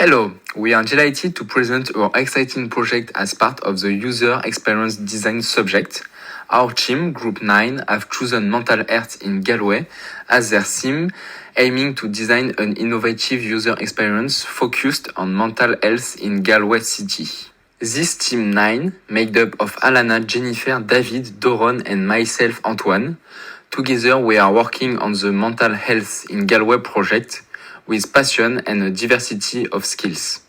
Hello, we are delighted to present our exciting project as part of the User Experience Design subject. Our team, Group 9, have chosen mental health in Galway as their theme, aiming to design an innovative user experience focused on mental health in Galway City. This Team 9, made up of Alana, Jennifer, David, Doron and myself, Antoine. Together we are working on the mental health in Galway project with passion and a diversity of skills.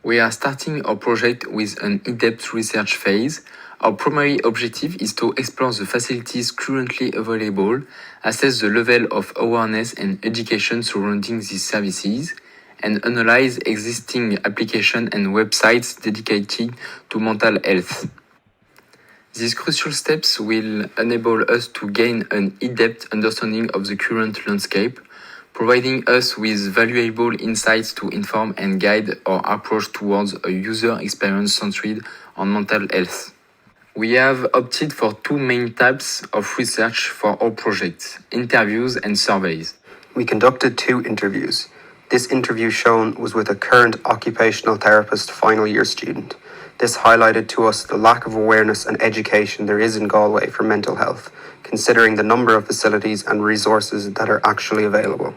We are starting our project with an in-depth research phase. Our primary objective is to explore the facilities currently available, assess the level of awareness and education surrounding these services, and analyze existing applications and websites dedicated to mental health. These crucial steps will enable us to gain an in-depth understanding of the current landscape, providing us with valuable insights to inform and guide our approach towards a user experience centered on mental health. We have opted for two main types of research for our project: interviews and surveys. We conducted 2 interviews. This interview shown was with a current occupational therapist final year student. This highlighted to us the lack of awareness and education there is in Galway for mental health, considering the number of facilities and resources that are actually available.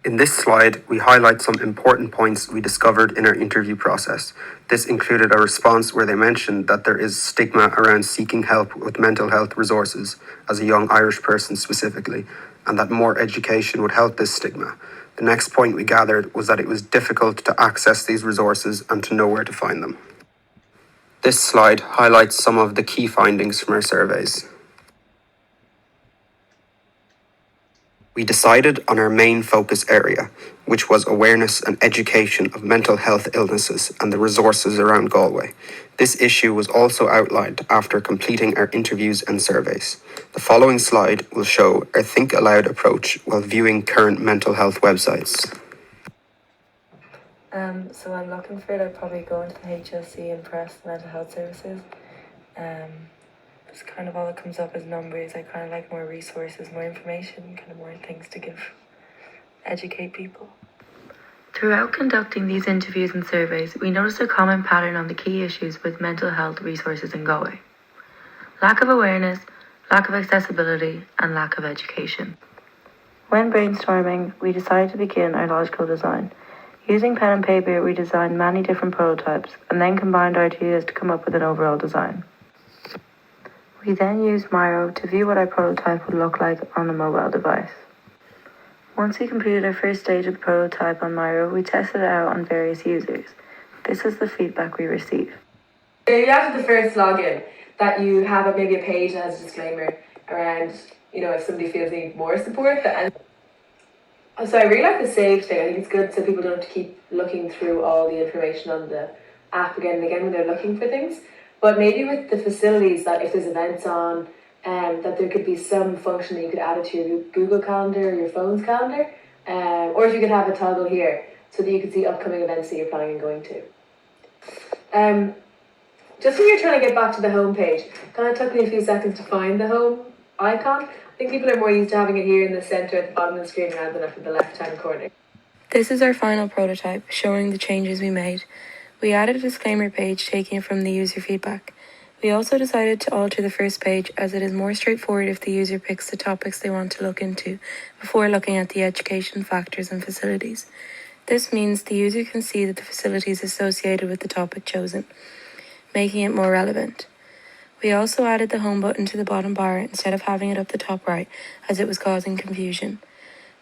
In this slide, we highlight some important points we discovered in our interview process. This included a response where they mentioned that there is stigma around seeking help with mental health resources, as a young Irish person specifically, and that more education would help this stigma. The next point we gathered was that it was difficult to access these resources and to know where to find them. This slide highlights some of the key findings from our surveys. We decided on our main focus area, which was awareness and education of mental health illnesses and the resources around Galway. This issue was also outlined after completing our interviews and surveys. The following slide will show our Think Aloud approach while viewing current mental health websites. So I'm looking for it. I'd probably go into the HSC and press mental health services. It's kind of all that comes up as numbers. I kind of like more resources, more information, kind of more things to educate people. Throughout conducting these interviews and surveys, we noticed a common pattern on the key issues with mental health resources in Galway: lack of awareness, lack of accessibility, and lack of education. When brainstorming, we decided to begin our logical design. Using pen and paper, we designed many different prototypes and then combined our ideas to come up with an overall design. We then used Miro to view what our prototype would look like on a mobile device. Once we completed our first stage of the prototype on Miro, we tested it out on various users. This is the feedback we received. After the first login, that you have maybe a page that has a disclaimer around, if somebody feels they need more support. So I really like the save thing. I think it's good so people don't have to keep looking through all the information on the app again and again when they're looking for things. But maybe with the facilities, that if there's events on, that there could be some function that you could add it to your Google Calendar or your phone's calendar, or if you could have a toggle here so that you could see upcoming events that you're planning on going to. Just when you're trying to get back to the home page, kind of took me a few seconds to find the home icon. I think people are more used to having it here in the center at the bottom of the screen rather than up in the left-hand corner. This is our final prototype, showing the changes we made. We added a disclaimer page taken from the user feedback. We also decided to alter the first page as it is more straightforward if the user picks the topics they want to look into before looking at the education factors and facilities. This means the user can see that the facilities associated with the topic chosen, making it more relevant. We also added the home button to the bottom bar instead of having it up the top right, as it was causing confusion.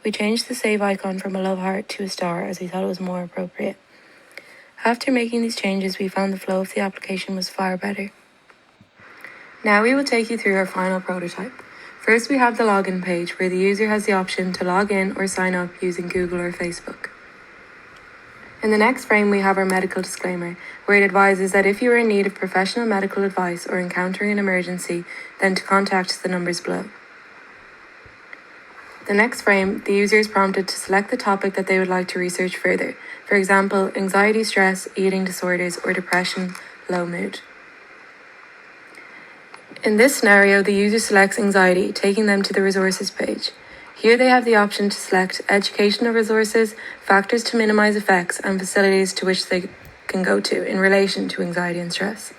We changed the save icon from a love heart to a star as we thought it was more appropriate. After making these changes, we found the flow of the application was far better. Now we will take you through our final prototype. First, we have the login page where the user has the option to log in or sign up using Google or Facebook. In the next frame, we have our medical disclaimer, where it advises that if you are in need of professional medical advice or encountering an emergency, then to contact the numbers below. The next frame, the user is prompted to select the topic that they would like to research further. For example, anxiety, stress, eating disorders, or depression, low mood. In this scenario, the user selects anxiety, taking them to the resources page. Here they have the option to select educational resources, factors to minimise effects, and facilities to which they can go to in relation to anxiety and stress.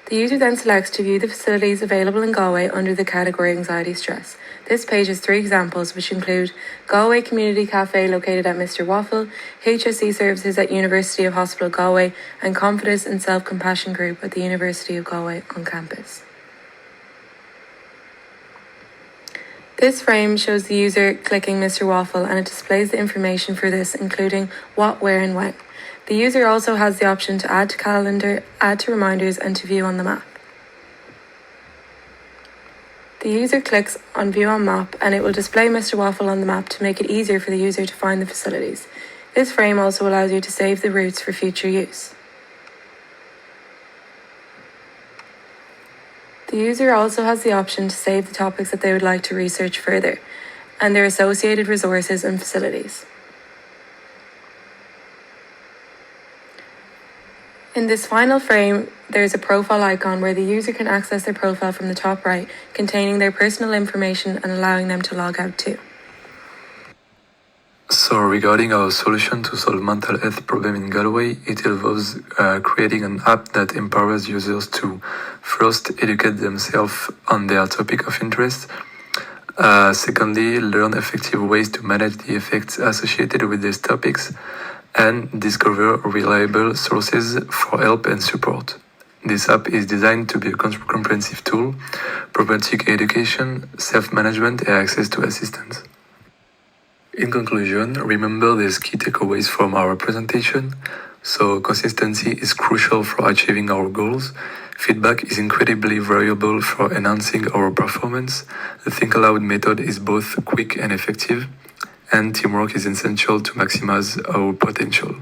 The user then selects to view the facilities available in Galway under the category Anxiety Stress. This page has 3 examples, which include Galway Community Cafe located at Mr. Waffle, HSE services at University of Hospital Galway, and Confidence and Self-Compassion Group at the University of Galway on campus. This frame shows the user clicking Mr. Waffle, and it displays the information for this, including what, where, and when. The user also has the option to add to calendar, add to reminders, and to view on the map. The user clicks on View on Map, and it will display Mr. Waffle on the map to make it easier for the user to find the facilities. This frame also allows you to save the routes for future use. The user also has the option to save the topics that they would like to research further, and their associated resources and facilities. In this final frame, there is a profile icon where the user can access their profile from the top right, containing their personal information and allowing them to log out too. So regarding our solution to solve mental health problem in Galway, it involves creating an app that empowers users to first educate themselves on their topic of interest, secondly, learn effective ways to manage the effects associated with these topics, and discover reliable sources for help and support. This app is designed to be a comprehensive tool, providing education, self-management, and access to assistance. In conclusion, remember these key takeaways from our presentation. So, consistency is crucial for achieving our goals. Feedback is incredibly variable for enhancing our performance. The Think Aloud method is both quick and effective. And teamwork is essential to maximize our potential.